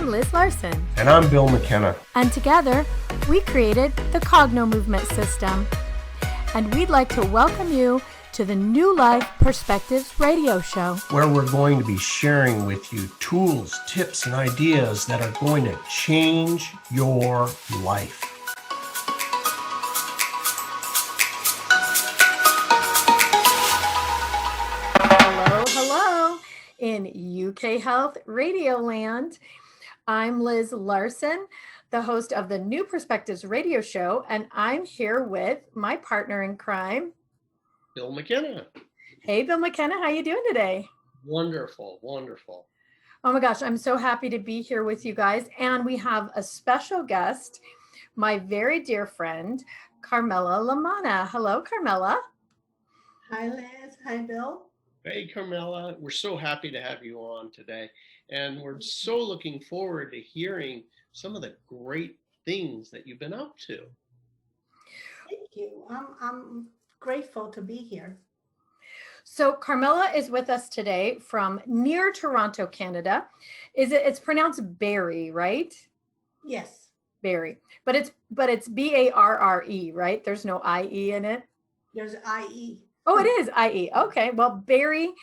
I'm Liz Larson. And I'm Bill McKenna. And together, we created the Cognomovement system. And we'd like to welcome you to the New Life Perspectives radio show, where we're going to be sharing with you tools, tips, and ideas that are going to change your life. Hello, in UK Health Radio Land. I'm Liz Larson, the host of the New Perspectives radio show, and I'm here with my partner in crime, Bill McKenna. Hey, Bill McKenna, how you doing today? Wonderful, wonderful. Oh my gosh, I'm so happy to be here with you guys. And we have a special guest, my very dear friend, Carmela Lamanna. Hello, Carmela. Hi, Liz. Hi, Bill. Hey, Carmela. We're so happy to have you on today. And we're so looking forward to hearing some of the great things that you've been up to. Thank you. I'm grateful to be here. So Carmela is with us today from near Toronto, Canada. It's pronounced Barrie, right? Yes. Barrie. But it's Barre, right? There's no IE in it. There's IE. Oh, it is IE. Okay. Well, Barrie,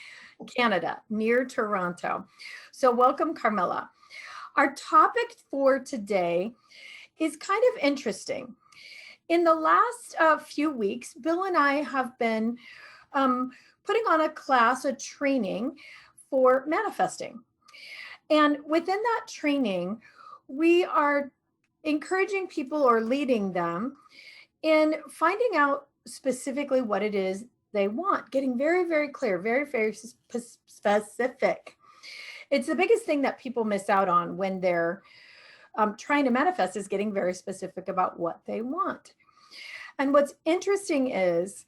Canada, near Toronto. So welcome, Carmela. Our topic for today is kind of interesting. In the last few weeks, Bill and I have been putting on a class, a training for manifesting. And within that training, we are encouraging people or leading them in finding out specifically what it is they want, getting very, very clear, very, very specific. It's the biggest thing that people miss out on when they're trying to manifest, is getting very specific about what they want. And what's interesting is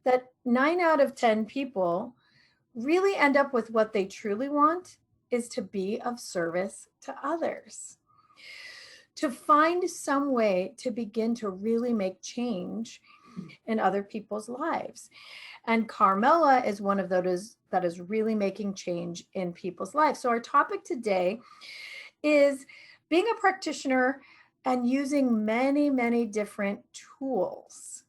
that 9 out of 10 people really end up with what they truly want is to be of service to others, to find some way to begin to really make change in other people's lives. And Carmela is one of those that is really making change in people's lives. So our topic today is being a practitioner and using many, many different tools.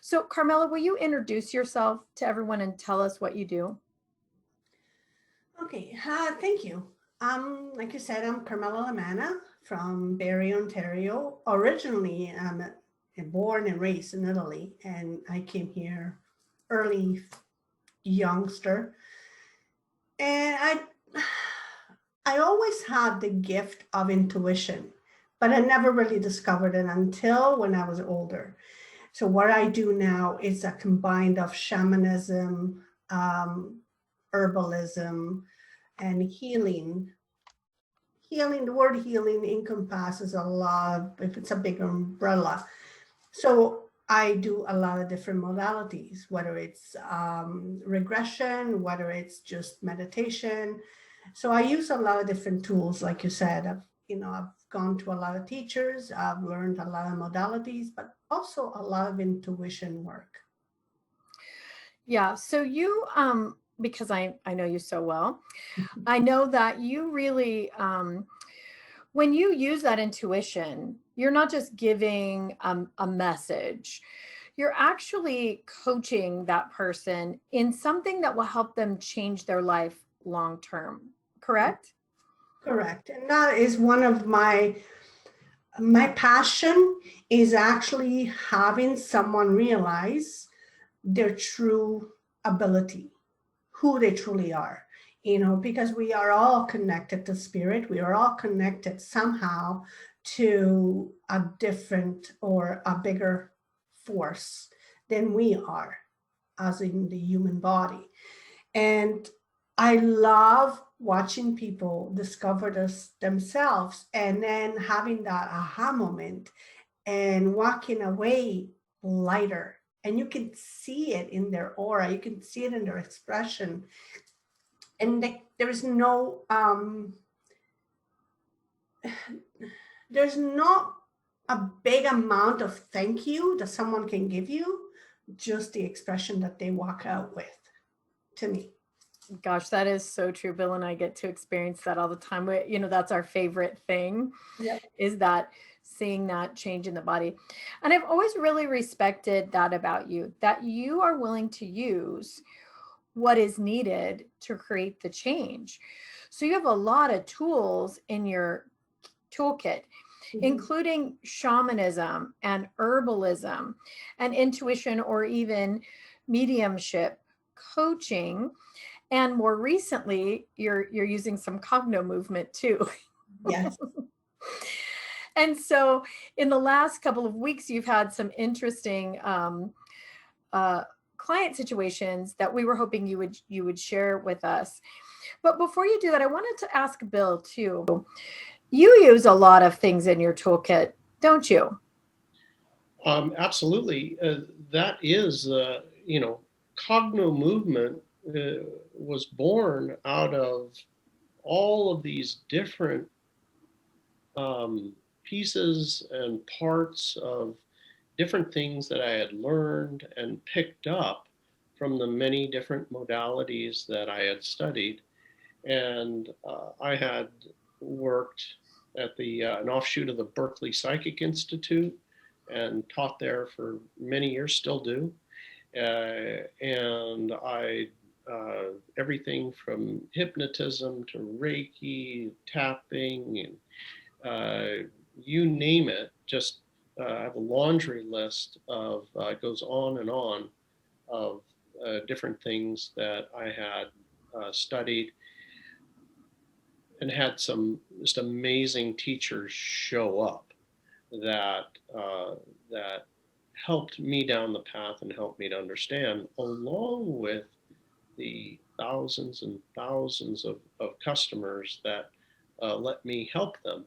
So Carmela, will you introduce yourself to everyone and tell us what you do? Okay, thank you. Like you said, I'm Carmela Lamanna from Barrie, Ontario. Originally, I'm born and raised in Italy, and I came here early youngster. And I always had the gift of intuition, but I never really discovered it until when I was older. So what I do now is a combined of shamanism, herbalism, and healing. Healing, the word healing encompasses a lot, if it's a big umbrella. So I do a lot of different modalities, whether it's regression, whether it's just meditation. So I use a lot of different tools, like you said. I've gone to a lot of teachers. I've learned a lot of modalities, but also a lot of intuition work. Yeah. So you, because I know you so well, I know that you really, when you use that intuition, you're not just giving a message. You're actually coaching that person in something that will help them change their life long term. Correct? Correct. And that is one of my passion, is actually having someone realize their true ability, who they truly are, because we are all connected to spirit. We are all connected somehow to a different or a bigger force than we are, as in the human body. And I love watching people discover themselves and then having that aha moment and walking away lighter. And you can see it in their aura. You can see it in their expression. And there's not a big amount of thank you that someone can give you, just the expression that they walk out with, to me. Gosh, that is so true. Bill and I get to experience that all the time. That's our favorite thing, Yep. is that seeing that change in the body. And I've always really respected that about you, that you are willing to use what is needed to create the change. So you have a lot of tools in your toolkit, including shamanism and herbalism and intuition, or even mediumship coaching. And more recently, you're using some Cogno movement too. Yes. And so in the last couple of weeks, you've had some interesting client situations that we were hoping you would share with us. But before you do that, I wanted to ask Bill too. You use a lot of things in your toolkit, don't you? Absolutely. That is, Cogno movement was born out of all of these different pieces and parts of different things that I had learned and picked up from the many different modalities that I had studied. And I had worked at an offshoot of the Berkeley Psychic Institute and taught there for many years, still do. And I, everything from hypnotism to Reiki, tapping, and you name it, just I have a laundry list of, goes on and on, of different things that I had studied, and had some just amazing teachers show up that that helped me down the path and helped me to understand, along with the thousands and thousands of customers that let me help them.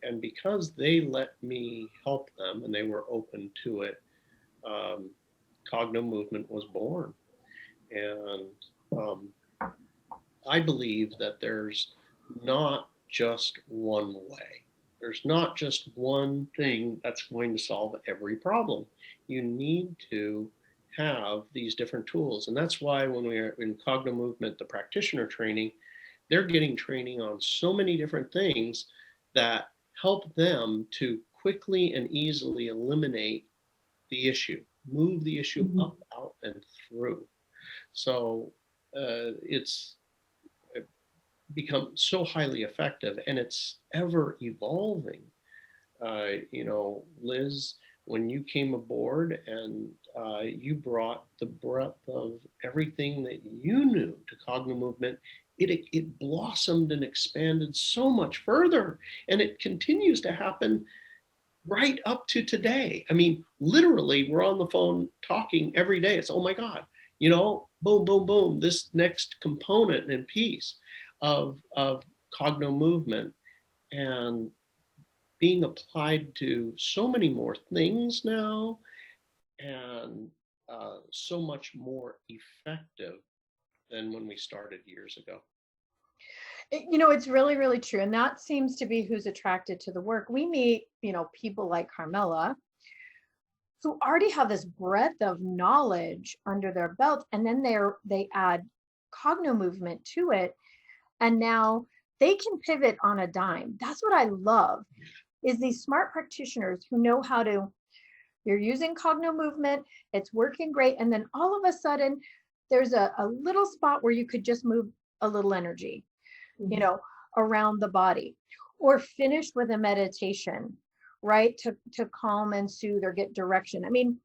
And because they let me help them and they were open to it, Cognomovement was born. And I believe that there's not just one way. There's not just one thing that's going to solve every problem. You need to have these different tools. And that's why when we are in Cognomovement, the practitioner training, they're getting training on so many different things that help them to quickly and easily eliminate the issue, move the issue up, out, and through. So it's become so highly effective, and it's ever evolving. Liz, when you came aboard and you brought the breadth of everything that you knew to Cognomovement, it blossomed and expanded so much further, and it continues to happen right up to today. I mean, literally, we're on the phone talking every day. It's, oh my God, boom, boom, boom, this next component and piece of Cognomovement, and being applied to so many more things now, and so much more effective than when we started years ago. It's really, really true. And that seems to be who's attracted to the work. We meet, people like Carmela, who already have this breadth of knowledge under their belt, and then they add Cognomovement to it, and now they can pivot on a dime. That's what I love, is these smart practitioners who know how to, you're using Cognomovement, it's working great, and then all of a sudden there's a little spot where you could just move a little energy, around the body, or finish with a meditation, right, to calm and soothe or get direction. I mean,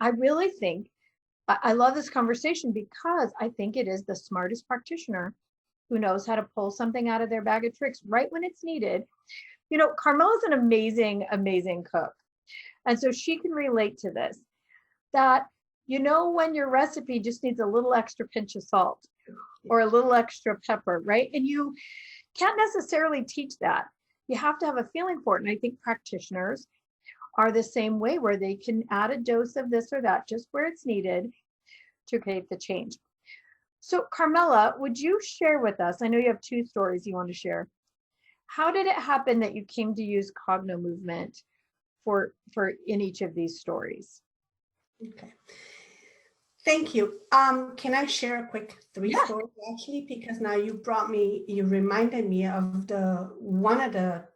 I really think I love this conversation, because I think it is the smartest practitioner who knows how to pull something out of their bag of tricks right when it's needed. Carmela's an amazing, amazing cook. And so she can relate to this, that, when your recipe just needs a little extra pinch of salt or a little extra pepper, right? And you can't necessarily teach that. You have to have a feeling for it. And I think practitioners are the same way, where they can add a dose of this or that just where it's needed to create the change. So Carmela, would you share with us, I know you have 2 stories you want to share. How did it happen that you came to use Cognomovement for in each of these stories? Okay. Thank you. Can I share a quick three Yeah. stories actually? Because now you reminded me of one of the,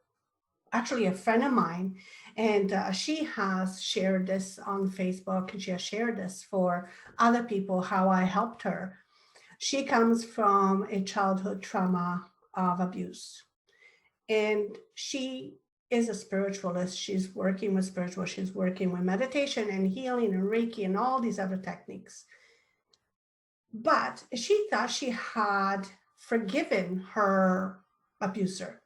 actually a friend of mine, and she has shared this on Facebook, and she has shared this for other people, how I helped her. She comes from a childhood trauma of abuse, and she is a spiritualist. She's working with spiritual, she's working with meditation and healing and Reiki and all these other techniques. But she thought she had forgiven her abuser.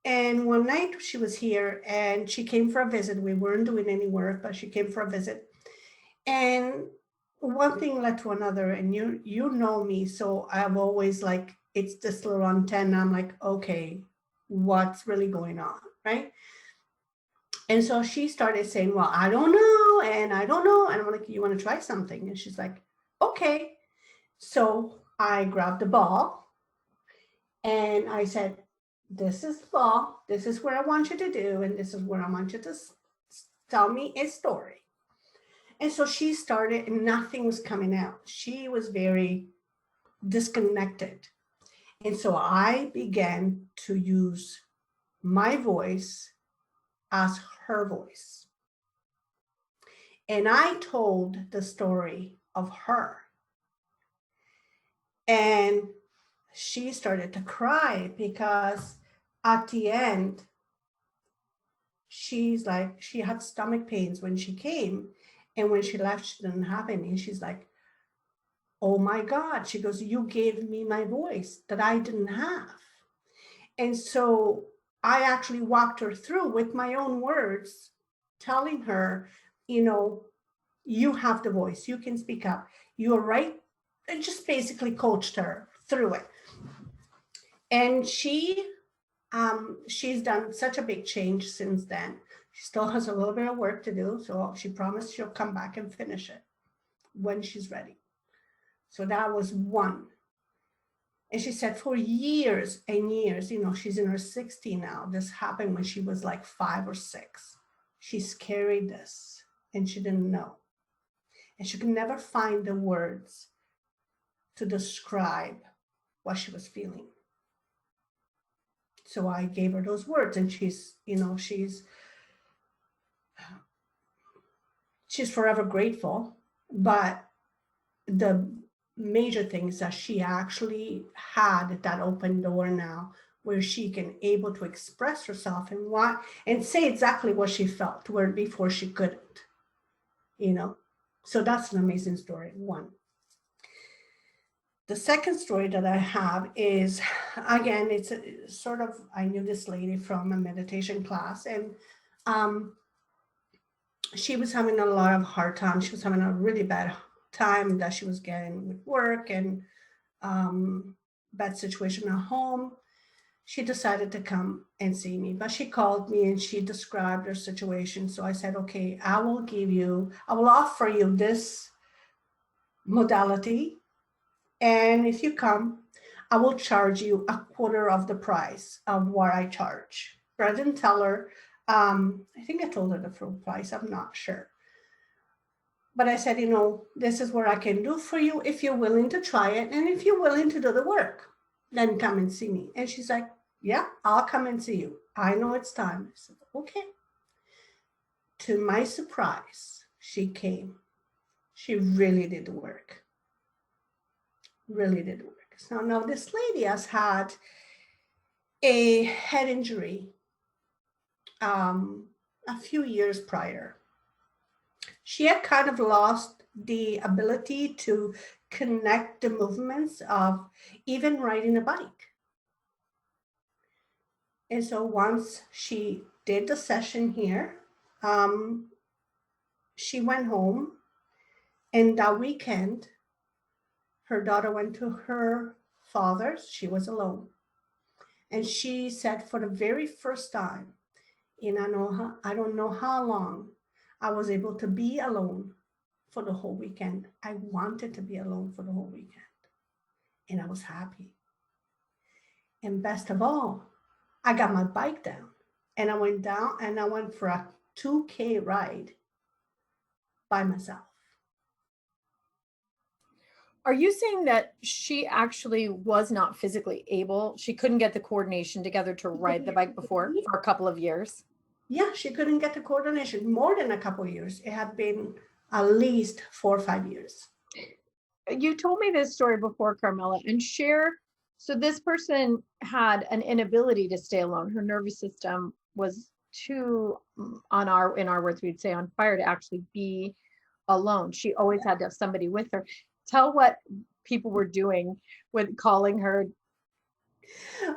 And one night she was here and she came for a visit. We weren't doing any work, but she came for a visit. And one thing led to another. And you know me, so I'm always like, it's this little antenna. I'm like, okay, what's really going on, right? And so she started saying, well, I don't know, and I don't know. And I'm like, you want to try something? And she's like, okay. So I grabbed the ball and I said, this is the ball. This is what I want you to do. And this is what I want you to tell me a story. And so she started, and nothing was coming out. She was very disconnected. And so I began to use my voice as her voice. And I told the story of her. And she started to cry because at the end, she's like, she had stomach pains when she came. And when she left, she didn't have any. She's like, oh my God. She goes, you gave me my voice that I didn't have. And so I actually walked her through with my own words, telling her, you have the voice, you can speak up, you're right. And just basically coached her through it. And she's done such a big change since then. She still has a little bit of work to do. So she promised she'll come back and finish it when she's ready. So that was one. And she said for years and years, she's in her 60s now. This happened when she was like 5 or 6. She's carried this and she didn't know. And she could never find the words to describe what she was feeling. So I gave her those words, and she's forever grateful. But the major thing is that she actually had that open door now where she can able to express herself and say exactly what she felt, where before she couldn't, So that's an amazing story, one. The second story that I have is, again, it's sort of, I knew this lady from a meditation class, and she was having a lot of hard time. She was having a really bad time that she was getting with work and bad situation at home. She decided to come and see me, but she called me and she described her situation. So I said, okay, I will offer you this modality. And if you come, I will charge you a quarter of the price of what I charge. But I didn't tell her. I think I told her the full price. I'm not sure. But I said, this is what I can do for you if you're willing to try it. And if you're willing to do the work, then come and see me. And she's like, yeah, I'll come and see you. I know it's time. I said, okay. To my surprise, she came. She really did the work. Really did work. So now this lady has had a head injury a few years prior. She had kind of lost the ability to connect the movements of even riding a bike. And so once she did the session here, she went home, and that weekend, her daughter went to her father's. She was alone. And she said for the very first time, I don't know how long, I was able to be alone for the whole weekend. I wanted to be alone for the whole weekend. And I was happy. And best of all, I got my bike down. And I went down and I went for a 2K ride by myself. Are you saying that she actually was not physically able? She couldn't get the coordination together to ride the bike before for a couple of years? Yeah, she couldn't get the coordination more than a couple of years. It had been at least 4 or 5 years. You told me this story before, Carmela, and share. So this person had an inability to stay alone. Her nervous system was too, in our words, we'd say on fire to actually be alone. She always had to have somebody with her. Tell what people were doing with calling her.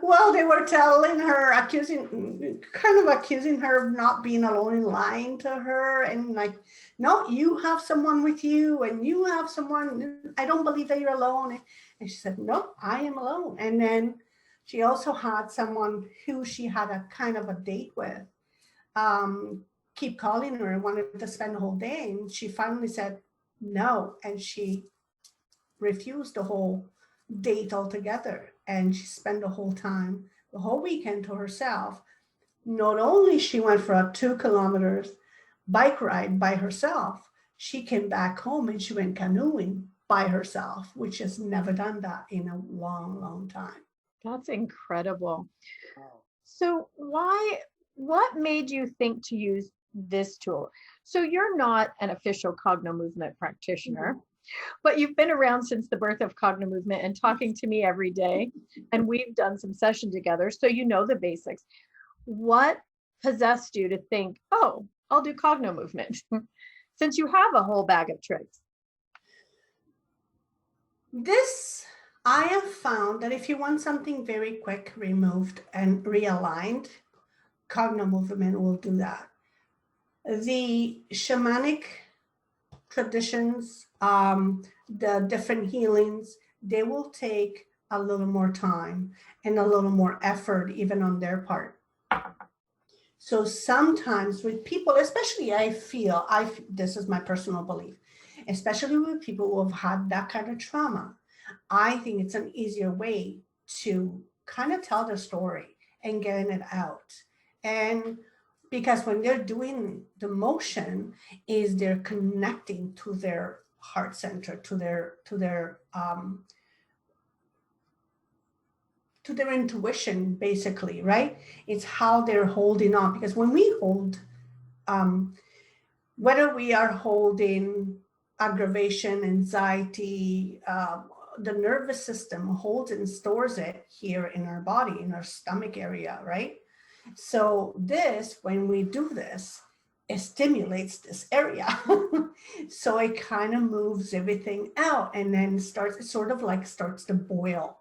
Well, they were telling her, kind of accusing her of not being alone and lying to her. And like, no, you have someone with you and you have someone. I don't believe that you're alone. And she said, no, I am alone. And then she also had someone who she had a kind of a date with, keep calling her and wanted to spend the whole day. And she finally said no. And she refused the whole date altogether, and she spent the whole weekend to herself. Not only she went for a 2 kilometers bike ride by herself, she came back home and she went canoeing by herself, which has never done that in a long time. That's incredible. So what made you think to use this tool? So you're not an official Cognomovement practitioner. But you've been around since the birth of Cognomovement and talking to me every day. And we've done some session together. So you know the basics. What possessed you to think, oh, I'll do Cognomovement since you have a whole bag of tricks? This, I have found that if you want something very quick, removed and realigned, Cognomovement will do that. The shamanic traditions, the different healings, they will take a little more time and a little more effort, even on their part. So sometimes with people, especially this is my personal belief, especially with people who have had that kind of trauma, I think it's an easier way to kind of tell their story and getting it out. And because when they're doing the motion, is they're connecting to their heart center, to their intuition, basically, right? It's how they're holding on. Because when we hold, whether we are holding aggravation, anxiety, the nervous system holds and stores it here in our body, in our stomach area, right? So when we do this, it stimulates this area. So it kind of moves everything out, and then starts to boil,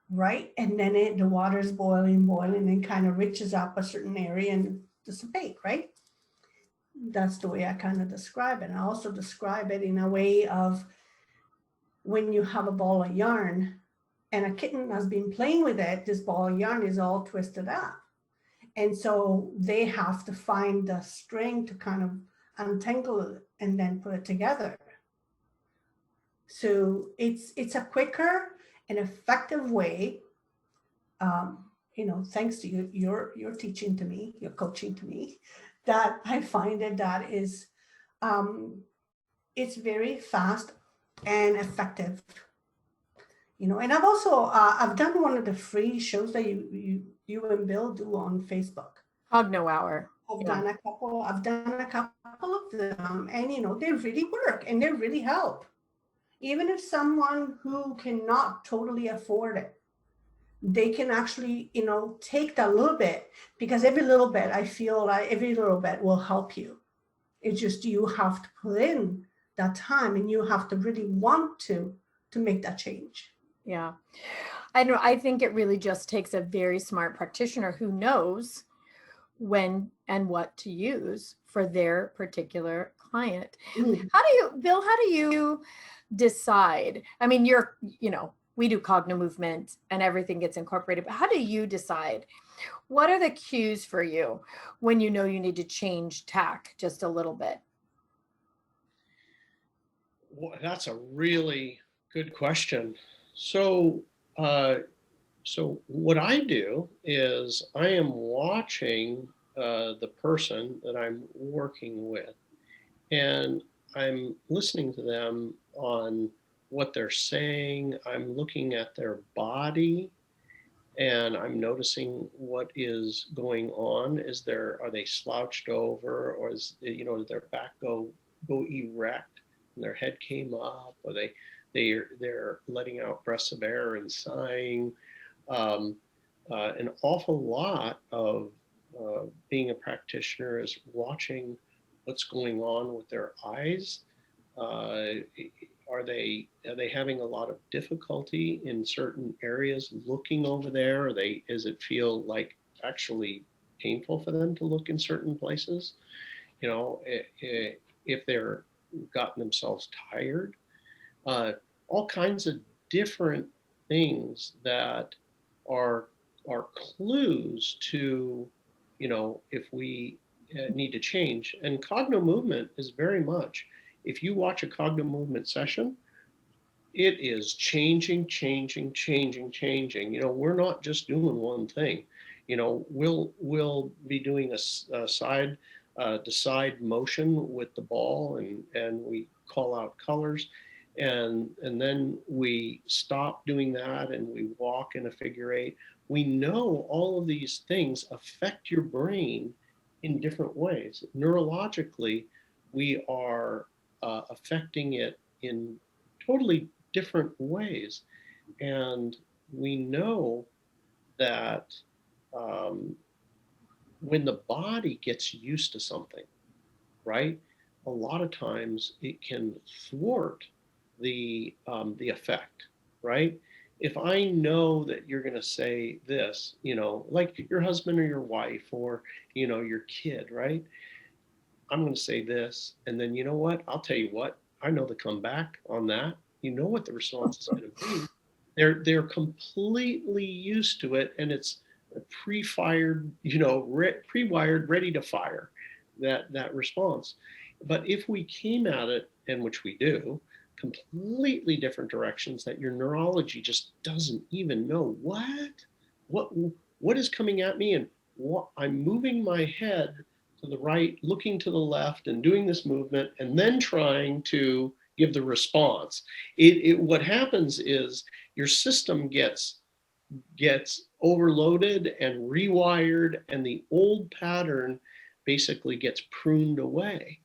right? And then the water's boiling, and kind of reaches up a certain area and dissipate, right? That's the way I kind of describe it. And I also describe it in a way of when you have a ball of yarn and a kitten has been playing with it, this ball of yarn is all twisted up. And so they have to find the string to kind of untangle it and then put it together. So it's a quicker and effective way, thanks to your teaching to me, your coaching to me, that I find that is, it's very fast and effective. And I've also I've done one of the free shows that you and Bill do on Facebook. Cogno Hour. I've done a couple of them, and they really work and they really help. Even if someone who cannot totally afford it, they can actually, take that little bit, because every little bit, I feel like every little bit will help you. It's just you have to put in that time, and you have to really want to make that change. Yeah. I think it really just takes a very smart practitioner who knows when and what to use for their particular client. Bill, how do you decide? I mean, we do Cognomovement and everything gets incorporated, but how do you decide? What are the cues for you when you know you need to change tack just a little bit? Well, that's a really good question. So what I do is I am watching the person that I'm working with, and I'm listening to them on what they're saying. I'm looking at their body, and I'm noticing what is going on. Are they slouched over, or does their back go erect and their head came up, or they're letting out breaths of air and sighing. An awful lot of being a practitioner is watching what's going on with their eyes. Are they having a lot of difficulty in certain areas looking over there? Does it feel like actually painful for them to look in certain places? If they're gotten themselves tired, all kinds of different things that are clues to, if we need to change. And Cognomovement is very much, if you watch a Cognomovement session, it is changing. We're not just doing one thing. We'll be doing a side to side motion with the ball, and we call out colors. And then we stop doing that and we walk in a figure eight. We know all of these things affect your brain in different ways. Neurologically, we are affecting it in totally different ways. And we know that when the body gets used to something, right, a lot of times it can thwart the effect, right? If I know that you're going to say this, like your husband or your wife or, your kid, right? I'm going to say this. And then, you know what? I'll tell you what, I know the comeback on that. You know what the response is going to be. They're completely used to it. And it's pre-fired, pre-wired, ready to fire that response. But if we came at it, and which we do, completely different directions that your neurology just doesn't even know what is coming at me, and what I'm moving my head to the right, looking to the left, and doing this movement, and then trying to give the response. What happens is your system gets overloaded and rewired, and the old pattern basically gets pruned away.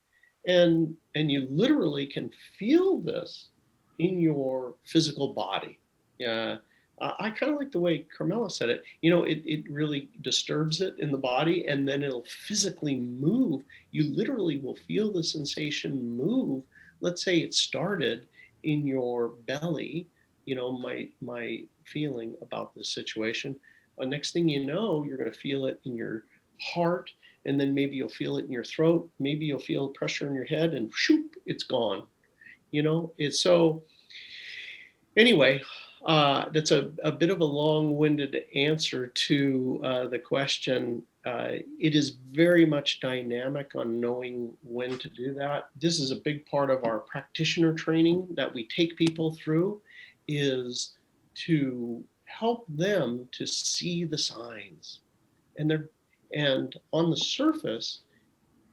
And you literally can feel this in your physical body. I kind of like the way Carmela said it. It really disturbs it in the body, and then it'll physically move. You literally will feel the sensation move. Let's say it started in your belly, my feeling about this situation. Next thing you know, you're going to feel it in your heart, and then maybe you'll feel it in your throat. Maybe you'll feel pressure in your head, and shoop, it's gone. It's so. Anyway, that's a bit of a long-winded answer to the question. It is very much dynamic on knowing when to do that. This is a big part of our practitioner training that we take people through, is to help them to see the signs. And on the surface,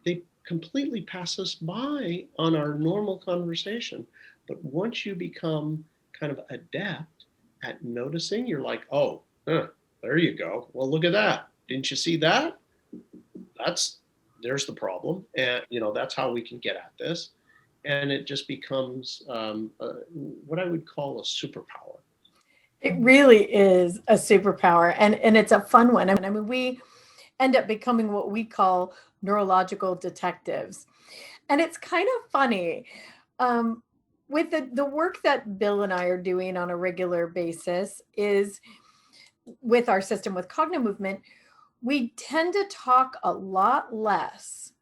they completely pass us by on our normal conversation. But once you become kind of adept at noticing, you're like, oh, there you go. Well, look at that. Didn't you see that? There's the problem. And, that's how we can get at this. And it just becomes what I would call a superpower. It really is a superpower. And it's a fun one. I mean, we end up becoming what we call neurological detectives. And it's kind of funny. With the work that Bill and I are doing on a regular basis is with our system with Cognomovement, we tend to talk a lot less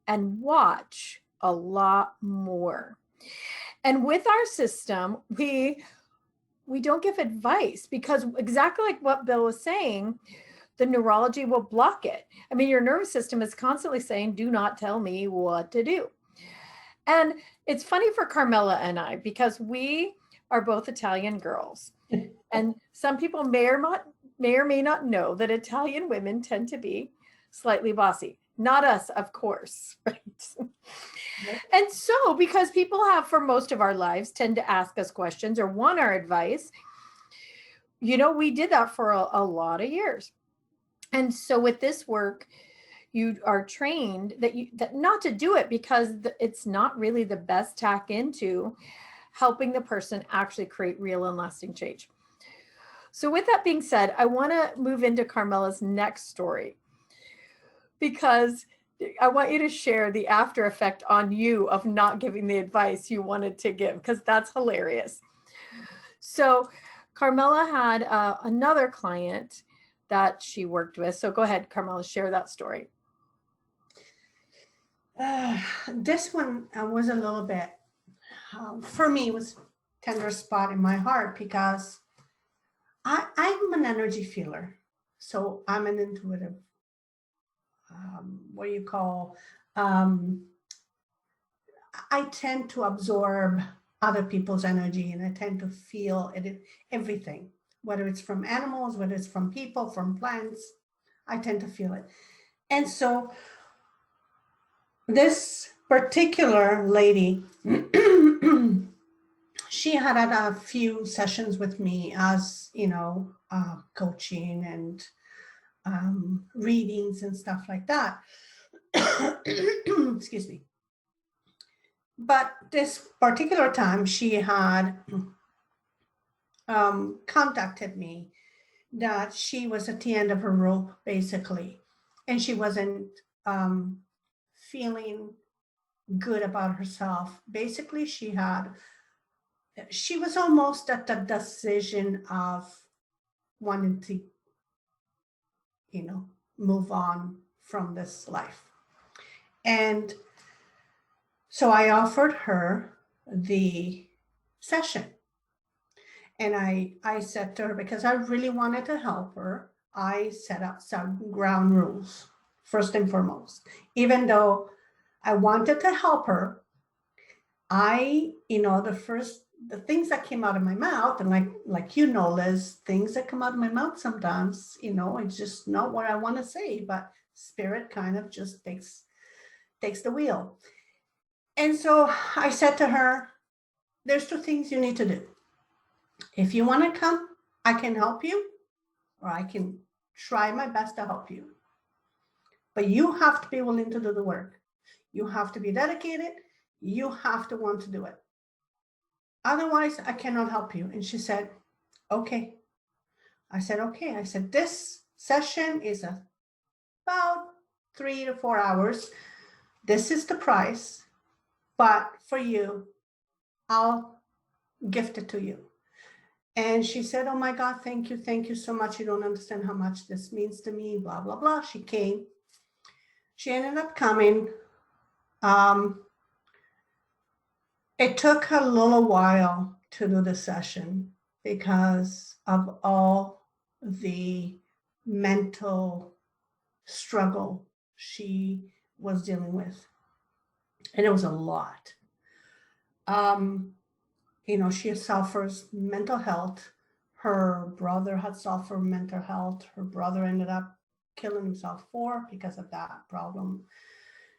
and watch a lot more. And with our system, we don't give advice, because exactly like what Bill was saying, the neurology will block it. I mean, your nervous system is constantly saying, do not tell me what to do. And it's funny for Carmela and I, because we are both Italian girls. And some people may or may not know that Italian women tend to be slightly bossy. not us, of course, right? Yep. And so, because people have for most of our lives tend to ask us questions or want our advice, we did that for a lot of years. And so with this work, you are trained that not to do it because it's not really the best tack into helping the person actually create real and lasting change. So with that being said, I want to move into Carmela's next story, because I want you to share the after effect on you of not giving the advice you wanted to give, because that's hilarious. So Carmela had another client that she worked with. So go ahead, Carmela, share that story. This one was a little bit, for me, it was tender spot in my heart, because I'm an energy feeler. So I'm an intuitive, what do you call, I tend to absorb other people's energy, and I tend to feel it, everything, whether it's from animals, whether it's from people, from plants, I tend to feel it. And so this particular lady, she had a few sessions with me as, coaching and readings and stuff like that. Excuse me. But this particular time, she had contacted me that she was at the end of her rope, basically, and she wasn't feeling good about herself. Basically, she was almost at the decision of wanting to, move on from this life. And so I offered her the session. And I said to her, because I really wanted to help her, I set up some ground rules, first and foremost. Even though I wanted to help her, the things that came out of my mouth, and like Liz, things that come out of my mouth sometimes, it's just not what I want to say, but spirit kind of just takes the wheel. And so I said to her, there's two things you need to do. If you want to come, I can help you, or I can try my best to help you. But you have to be willing to do the work. You have to be dedicated. You have to want to do it. Otherwise, I cannot help you. And she said, okay. I said, okay. I said, this session is about 3 to 4 hours. This is the price. But for you, I'll gift it to you. And she said, oh my God, thank you so much. You don't understand how much this means to me, blah, blah, blah. She came. She ended up coming. It took a little while to do the session because of all the mental struggle she was dealing with. And it was a lot. She suffers mental health. Her brother had suffered mental health. Her brother ended up killing himself because of that problem.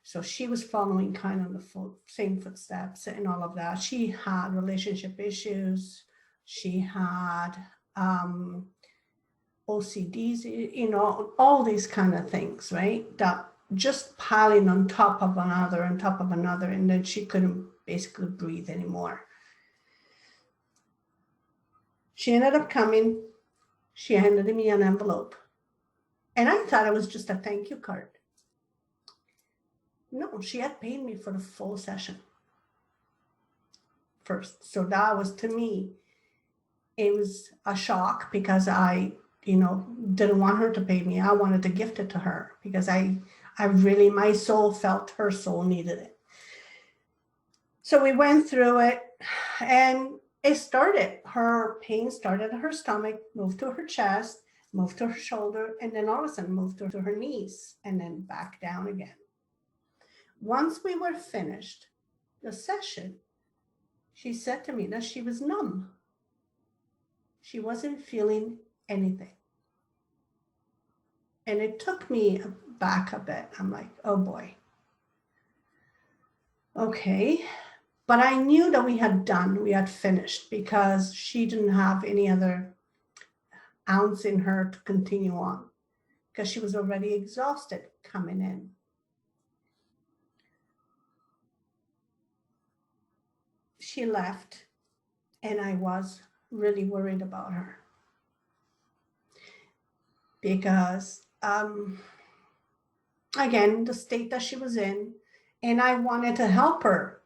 So she was following kind of the same footsteps and all of that. She had relationship issues. She had OCDs, all these kind of things, right? That just piling on top of another, and then she couldn't basically breathe anymore. She ended up coming. She handed me an envelope. And I thought it was just a thank you card. No, she had paid me for the full session first. So that was, to me, it was a shock because I, didn't want her to pay me. I wanted to gift it to her because I really, my soul felt her soul needed it. So we went through it, and her pain started at her stomach, moved to her chest, moved to her shoulder, and then all of a sudden moved to her knees, and then back down again. Once we were finished the session, she said to me that she was numb. She wasn't feeling anything. And it took me back a bit. I'm like, oh boy. Okay. But I knew that we had finished, because she didn't have any other ounce in her to continue on, because she was already exhausted coming in. She left, and I was really worried about her, because again, the state that she was in, and I wanted to help her.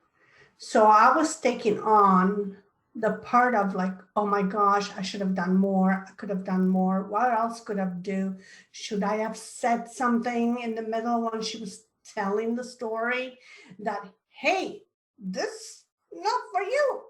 So I was taking on the part of like, oh my gosh, I should have done more. I could have done more. What else could I do? Should I have said something in the middle when she was telling the story that, hey, this not for you.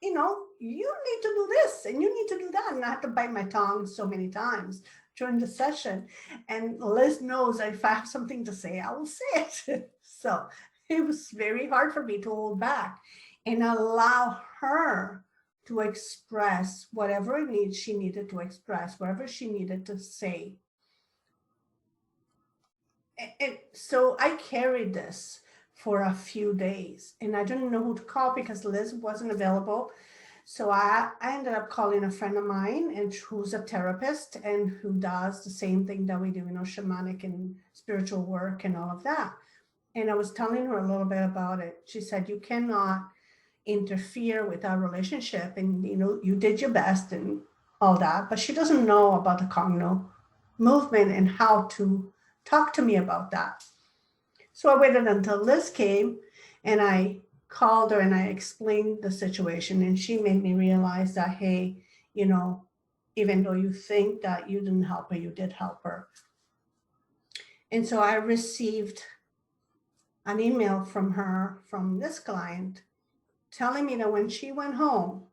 You know, you need to do this and you need to do that. And I had to bite my tongue so many times during the session. And Liz knows if I have something to say, I will say it. So it was very hard for me to hold back and allow her to express whatever she needed to express, whatever she needed to say. And so I carried this for a few days, and I didn't know who to call because Liz wasn't available. So I ended up calling a friend of mine, and who's a therapist and who does the same thing that we do, shamanic and spiritual work and all of that. And I was telling her a little bit about it. She said, you cannot interfere with our relationship, and you did your best and all that, but she doesn't know about the Cogno movement and how to talk to me about that. So I waited until Liz came, and I called her and I explained the situation, and she made me realize that, hey, even though you think that you didn't help her, you did help her. And so I received an email from her, from this client, telling me that when she went home,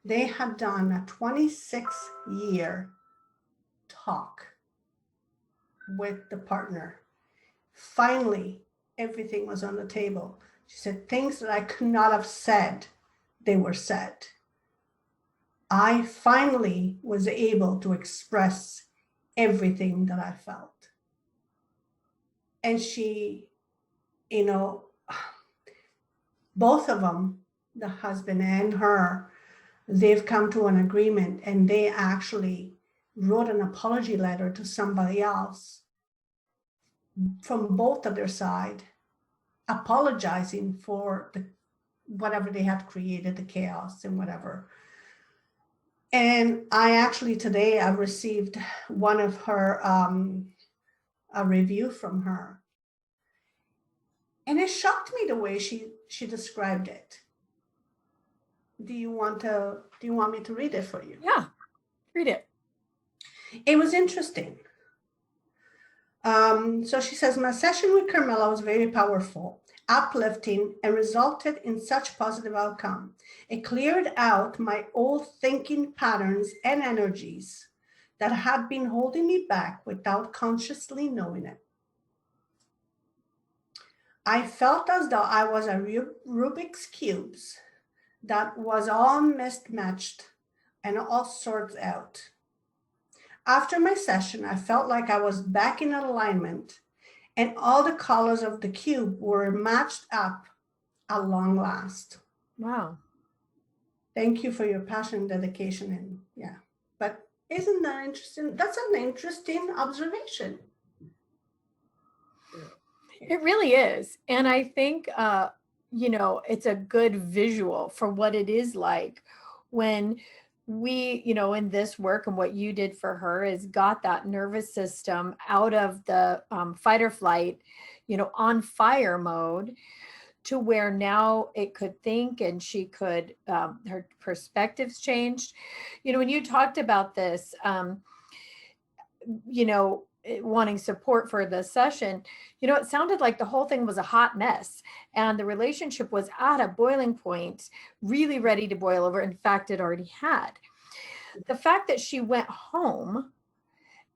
they had done a 26-year talk with the partner. Finally, everything was on the table. She said, things that I could not have said, they were said. I finally was able to express everything that I felt. And she, both of them, the husband and her, they've come to an agreement, and they actually wrote an apology letter to somebody else from both of their side, apologizing for whatever they had created, the chaos and whatever. And I actually today I received one of her a review from her, and it shocked me the way she described it. Do you want me to read it for you? Yeah, read it. It was interesting. So she says, my session with Carmela was very powerful, uplifting, and resulted in such positive outcome. It cleared out my old thinking patterns and energies that had been holding me back without consciously knowing it. I felt as though I was a Rubik's cubes that was all mismatched and all sorts out. After my session, I felt like I was back in alignment, and all the colors of the cube were matched up at long last. Wow. Thank you for your passion, dedication, and yeah. But isn't that interesting? That's an interesting observation. It really is. And I think, it's a good visual for what it is like when we, in this work, and what you did for her is got that nervous system out of the fight or flight, on fire mode, to where now it could think, and she could, her perspectives changed. When you talked about this, wanting support for the session, it sounded like the whole thing was a hot mess, and the relationship was at a boiling point, really ready to boil over. In fact, it already had. The fact that she went home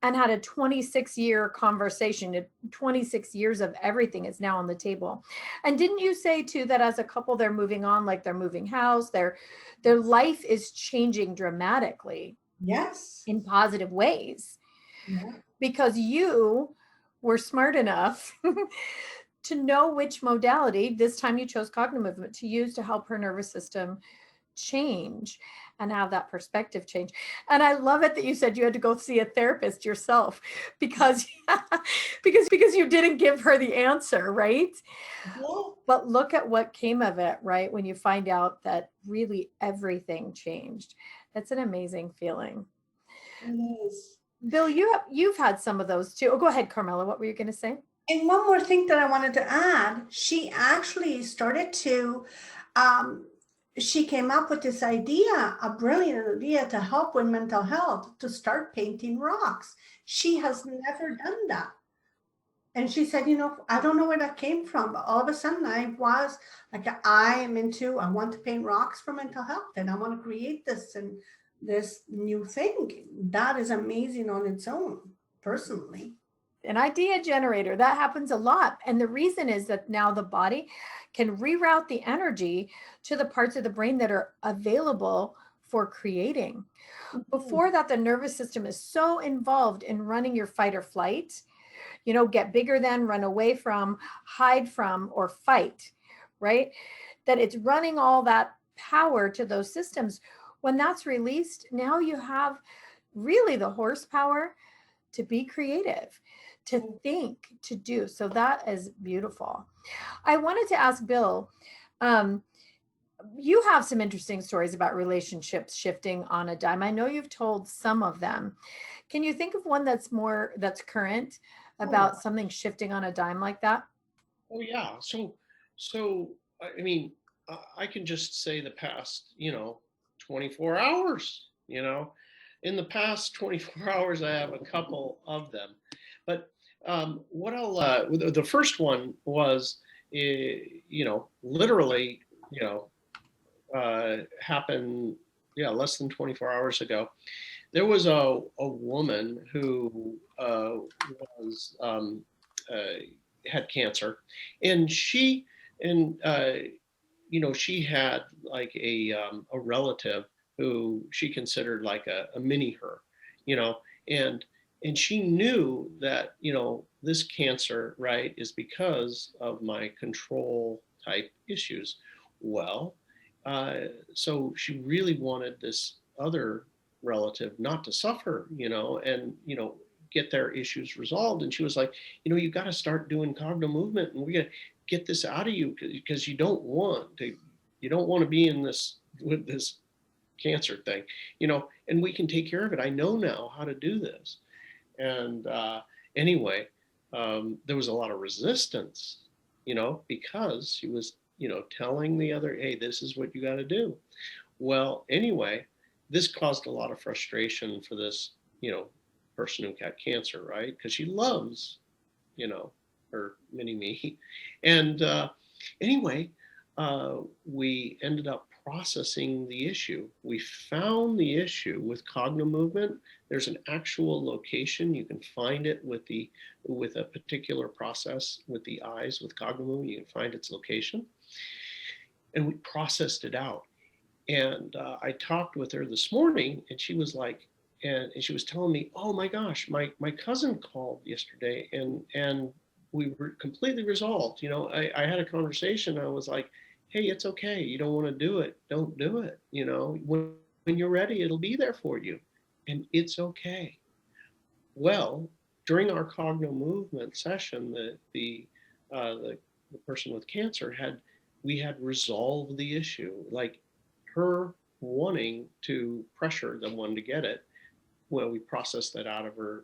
and had a 26-year conversation, 26 years of everything is now on the table. And didn't you say too that as a couple they're moving on, like they're moving house, their life is changing dramatically? Yes. In positive ways. Yeah. because you were smart enough to know which modality, this time you chose Cognomovement, to use to help her nervous system change and have that perspective change. And I love it that you said you had to go see a therapist yourself because because you didn't give her the answer, right? Yeah. But look at what came of it, right? When you find out that really everything changed. That's an amazing feeling. It is. Bill, you've had some of those too. Oh, go ahead, Carmela. What were you going to say? And one more thing that I wanted to add, she actually started to, um, she came up with this idea, a brilliant idea to help with mental health, to start painting rocks. She has never done that. And she said, I don't know where that came from, but all of a sudden I was like, I want to paint rocks for mental health, and I want to create this new thing. That is amazing on its own, personally. An idea generator, that happens a lot. And the reason is that now the body can reroute the energy to the parts of the brain that are available for creating. Before that, the nervous system is so involved in running your fight or flight, get bigger than, run away from, hide from, or fight, right? That it's running all that power to those systems. When that's released, now you have really the horsepower to be creative, to think, to do. So that is beautiful. I wanted to ask Bill, you have some interesting stories about relationships shifting on a dime. I know you've told some of them. Can you think of one that's current about something shifting on a dime like that? Oh yeah. So I mean, I can just say the past, 24 hours, in the past 24 hours, I have a couple of them. But what the first one was, literally, happened, less than 24 hours ago. There was a woman who was had cancer, and she had like a relative who she considered like a mini her, and she knew that this cancer, right, is because of my control type issues. Well, so she really wanted this other relative not to suffer, and get their issues resolved. And she was like, you got to start doing Cognomovement, and we got to get this out of you, because you don't want to be in this with this cancer thing, and we can take care of it. I know now how to do this. And anyway, there was a lot of resistance, because she was, telling the other, hey, this is what you got to do. Well, anyway, this caused a lot of frustration for this, person who got cancer, right? Because she loves, her mini me. And anyway, we ended up processing the issue. We found the issue with Cognomovement. There's an actual location. You can find it with a particular process with the eyes with Cognomovement. You can find its location. And we processed it out. And I talked with her this morning, and she was like, and she was telling me, oh my gosh, my cousin called yesterday, and we were completely resolved. I had a conversation. I was like, hey, it's okay. You don't want to do it, don't do it. When you're ready, it'll be there for you, and it's okay. Well, during our Cognomovement session, the person with cancer we had resolved the issue, like her wanting to pressure the one to get it. Well, we processed that out of her.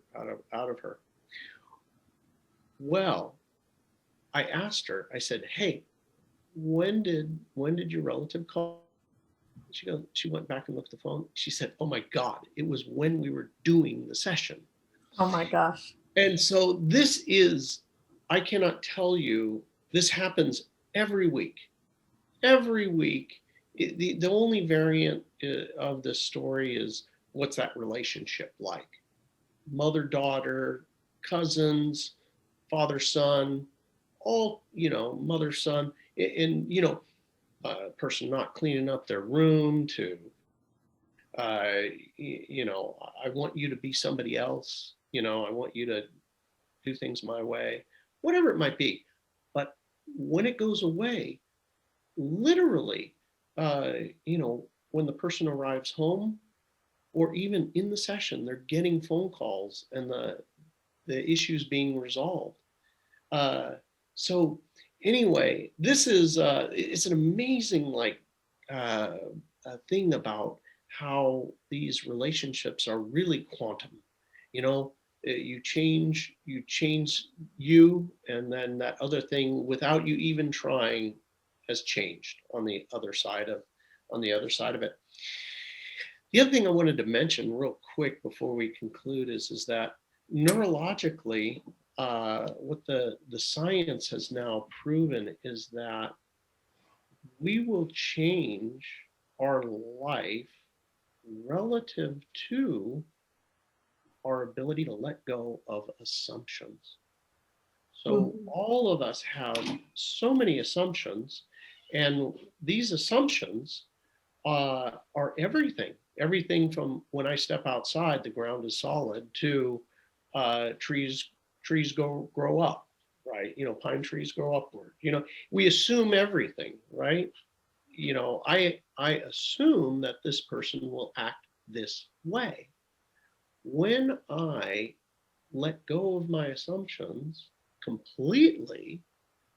Well, I asked her, I said, hey, when did your relative call? She went back and looked at the phone. She said, oh my God, it was when we were doing the session. Oh my gosh. And so I cannot tell you, this happens every week. Every week. The only variant of this story is, what's that relationship like? Mother, daughter, cousins, father, son, all, mother, son, and, a person not cleaning up their room to, I want you to be somebody else. I want you to do things my way, whatever it might be. But when it goes away, literally, when the person arrives home or even in the session, they're getting phone calls and the issues being resolved. So anyway, this is it's an amazing thing about how these relationships are really quantum. You change you, and then that other thing, without you even trying, has changed on the other side of it. The other thing I wanted to mention real quick before we conclude is that neurologically, what the science has now proven is that we will change our life relative to our ability to let go of assumptions. So all of us have so many assumptions, and these assumptions are everything from when I step outside, the ground is solid, to trees grow up, right? Pine trees grow upward. We assume everything, right? I assume that this person will act this way. When I let go of my assumptions completely,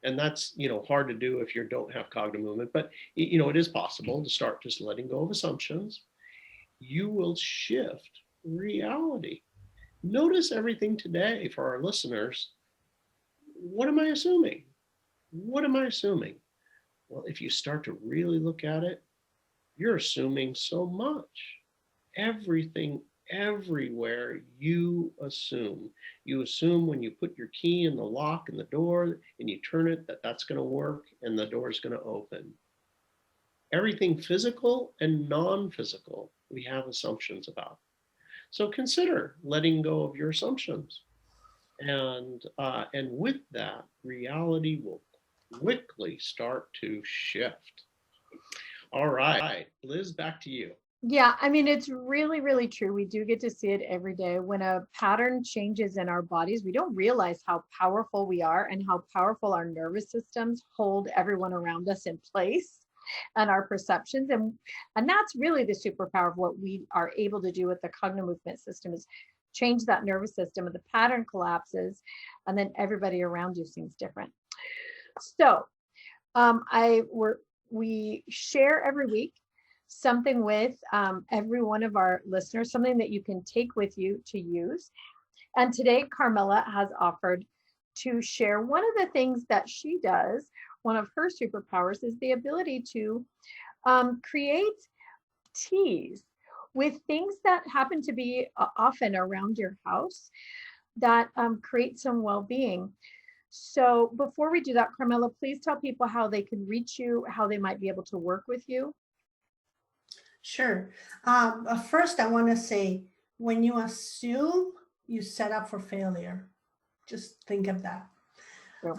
and that's hard to do if you don't have Cognomovement, but it is possible to start just letting go of assumptions. You will shift reality. Notice everything today for our listeners. What am I assuming? What am I assuming? Well, if you start to really look at it, you're assuming so much. Everything, everywhere, you assume. You assume when you put your key in the lock in the door and you turn it, that's going to work and the door is going to open. Everything physical and non-physical, we have assumptions about. So consider letting go of your assumptions. And with that, reality will quickly start to shift. All right, Liz, back to you. Yeah, I mean, it's really, really true. We do get to see it every day. When a pattern changes in our bodies, we don't realize how powerful we are and how powerful our nervous systems hold everyone around us in place and our perceptions. And that's really the superpower of what we are able to do with the Cognomovement system, is change that nervous system, and the pattern collapses, and then everybody around you seems different. So we share every week something with every one of our listeners, something that you can take with you to use. And today, Carmela has offered to share one of the things that she does. One of her superpowers is the ability to create teas with things that happen to be often around your house that create some well-being. So before we do that, Carmela, please tell people how they can reach you, how they might be able to work with you. Sure. First, I want to say, when you assume, you set up for failure. Just think of that. Sure.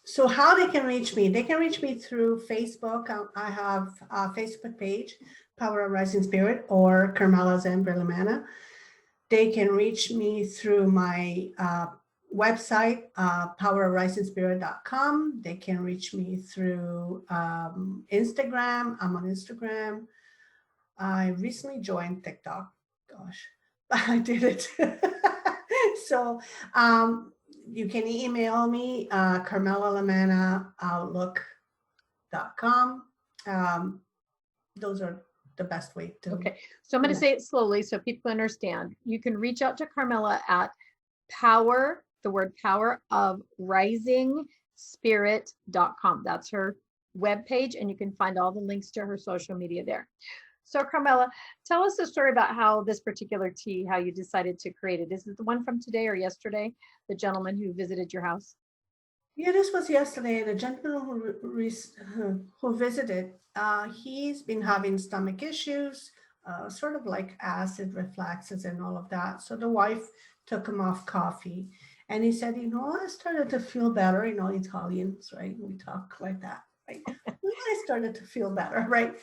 So how they can reach me? They can reach me through Facebook. I have a Facebook page, Power of Rising Spirit, or Carmelas and Lamanna. They can reach me through my website, powerofrisingspirit.com. They can reach me through Instagram. I'm on Instagram. I recently joined TikTok. Gosh, I did it. So you can email me, Carmela Lamanna, outlook.com. Those are the best way to. Okay, so I'm going to say it slowly so people understand. You can reach out to Carmela at power, the word power of risingspirit.com. That's her webpage, and you can find all the links to her social media there. So Carmela, tell us the story about how this particular tea, how you decided to create it. Is it the one from today or yesterday, the gentleman who visited your house? Yeah, this was yesterday. The gentleman who visited, he's been having stomach issues, sort of like acid refluxes and all of that. So the wife took him off coffee, and he said, I started to feel better. Italians, right? We talk like that, right? I started to feel better, right?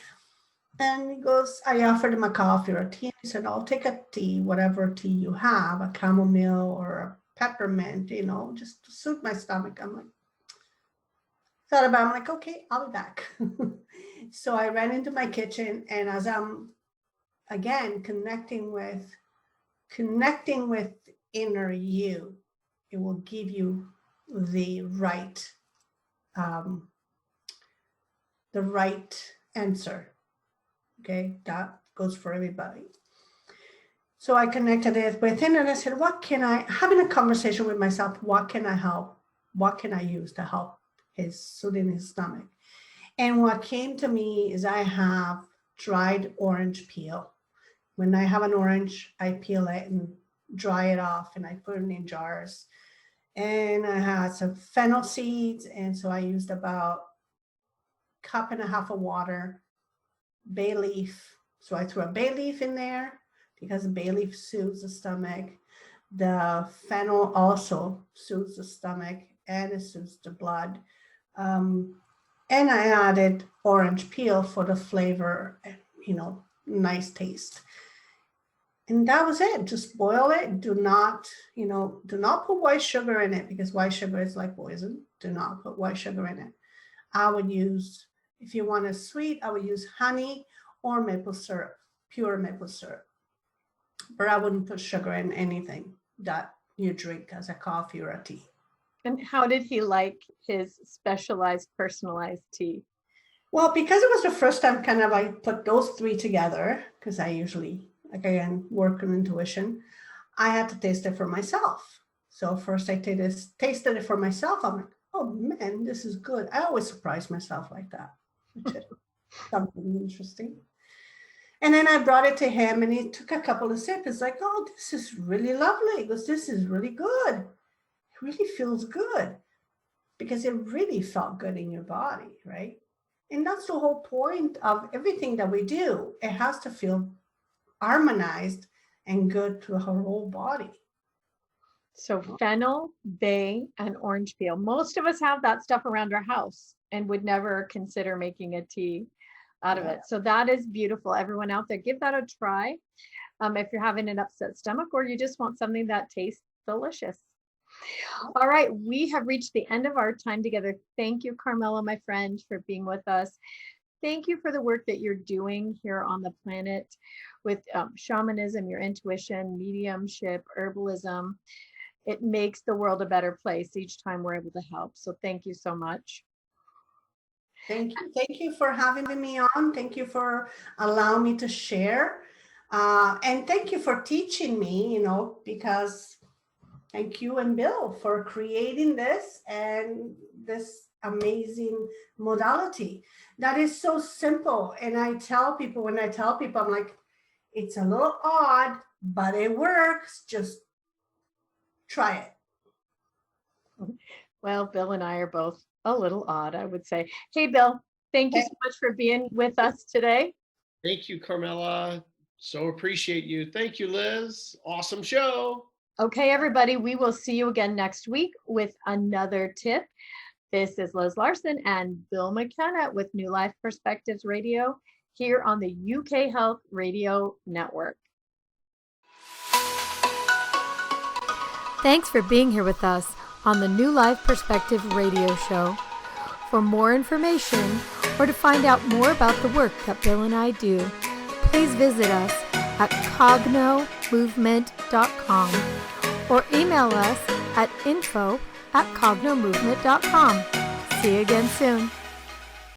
And he goes, I offered him a coffee or a tea. He said, I'll take a tea, whatever tea you have, a chamomile or a peppermint, just to suit my stomach. I'm like, thought about it, I'm like, okay, I'll be back. So I ran into my kitchen, and as I'm, again, connecting with inner you, it will give you the right answer. Okay, that goes for everybody. So I connected it within, and I said, having a conversation with myself, what can I help? What can I use to help soothing his stomach? And what came to me is I have dried orange peel. When I have an orange, I peel it and dry it off, and I put it in jars. And I had some fennel seeds, and so I used about a cup and a half of water, bay leaf. So I threw a bay leaf in there because the bay leaf soothes the stomach. The fennel also soothes the stomach, and it soothes the blood. And I added orange peel for the flavor, nice taste. And that was it. Just boil it. Do not put white sugar in it, because white sugar is like poison. Do not put white sugar in it. I would use, if you want a sweet, I would use honey or maple syrup, pure maple syrup. But I wouldn't put sugar in anything that you drink as a coffee or a tea. And how did he like his specialized, personalized tea? Well, because it was the first time I put those three together, because I usually, again, work on intuition, I had to taste it for myself. So first I tasted it for myself. I'm like, oh man, this is good. I always surprise myself like that, which is something interesting. And then I brought it to him, and he took a couple of sips. It's like, oh, this is really lovely. He goes, this is really good. It really feels good, because it really felt good in your body, right? And that's the whole point of everything that we do. It has to feel harmonized and good to our whole body. So fennel, bay, and orange peel. Most of us have that stuff around our house and would never consider making a tea out of it. So that is beautiful. Everyone out there, give that a try. If you're having an upset stomach, or you just want something that tastes delicious. All right, we have reached the end of our time together. Thank you, Carmela, my friend, for being with us. Thank you for the work that you're doing here on the planet with shamanism, your intuition, mediumship, herbalism. It makes the world a better place each time we're able to help. So thank you so much. Thank you. Thank you for having me on. Thank you for allowing me to share. And thank you for teaching me, because thank you and Bill for creating this and this amazing modality that is so simple. And when I tell people, I'm like, it's a little odd, but it works. Just try it. Well, Bill and I are both a little odd, I would say. Hey, Bill, thank you so much for being with us today. Thank you, Carmela. So appreciate you. Thank you, Liz. Awesome show. Okay, everybody, we will see you again next week with another tip. This is Liz Larson and Bill McKenna with New Life Perspectives Radio here on the UK Health Radio Network. Thanks for being here with us on the New Life Perspective Radio Show. For more information or to find out more about the work that Bill and I do, please visit us at cognomovement.com or email us at info@cognomovement.com. See you again soon.